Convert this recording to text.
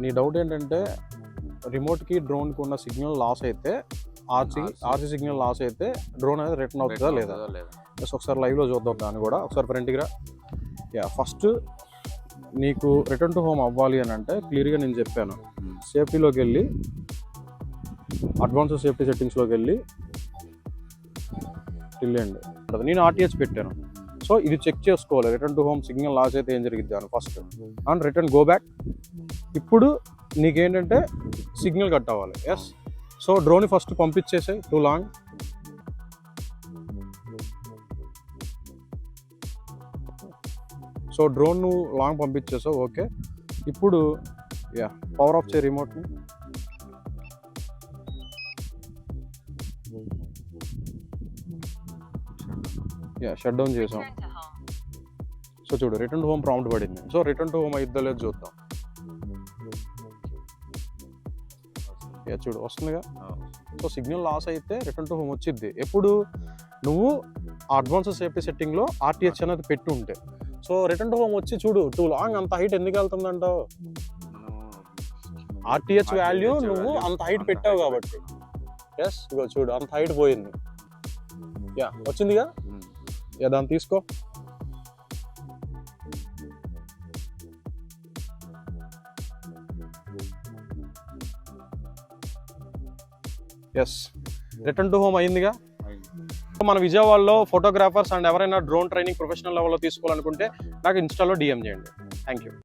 నీ డౌట్ ఏంటంటే రిమోట్కి డ్రోన్కి ఉన్న సిగ్నల్ లాస్ అయితే ఆర్సీ సిగ్నల్ లాస్ అయితే డ్రోన్ అనేది రిటర్న్ అవుతుందా లేదా? ఒకసారి లైవ్లో చూద్దాం దాన్ని కూడా. ఒకసారి ఫ్రంట్కి రా. ఫస్ట్ నీకు రిటర్న్ టు హోమ్ అవ్వాలి అని అంటే క్లియర్గా నేను చెప్పాను, సేఫ్టీలోకి వెళ్ళి అడ్వాన్స్ సేఫ్టీ సెట్టింగ్స్లోకి వెళ్ళి వెళ్ళండి. నేను ఆర్టీహెచ్ పెట్టాను. సో ఇది చెక్ చేసుకోవాలి, return to home signal loss అయితే ఏం జరిగిద్ది అని first. And return go back. ఇప్పుడు నీకేంటంటే సిగ్నల్ కట్ అవ్వాలి. ఎస్. సో డ్రోన్ ఫస్ట్ పంపించేసాయి టూ లాంగ్. సో డ్రోన్ నువ్వు లాంగ్ పంపించేసావు. ఓకే, ఇప్పుడు పవర్ ఆఫ్ చేయి రిమోట్ని. షట్ డౌన్ చేసాం. సో చూడు రిటర్న్ టు హోమ్ ప్రాంప్ట్ పడింది. సో రిటర్న్ టు హోమ్ అయిద్దా లేదు చూద్దాం. చూడు వస్తుందిగా. సో సిగ్నల్ లాస్ అయితే రిటర్న్ టు హోమ్ వచ్చిద్ది. ఎప్పుడు నువ్వు అడ్వాన్స్ సేఫ్టీ సెట్టింగ్లో ఆర్టీహెచ్ అనేది పెట్టి ఉంటే. సో రిటర్న్ టు హోమ్ వచ్చి చూడు టూ లాంగ్ అంత హైట్ ఎందుకు వెళ్తుందంటావు? ఆర్టీహెచ్ వాల్యూ నువ్వు అంత హైట్ పెట్టావు కాబట్టి. ఎస్, ఇగో చూడు అంత హైట్ పోయింది. వచ్చిందిగా. దాన్ని తీసుకో. ఎస్, రిటర్న్ టు హోమ్ అయిందిగా. మన విజయవాడలో ఫోటోగ్రాఫర్స్ అండ్ ఎవరైనా డ్రోన్ ట్రైనింగ్ ప్రొఫెషనల్ లెవెల్లో తీసుకోవాలనుకుంటే నాకు ఇన్స్టాలో డిఎం చేయండి. Thank you.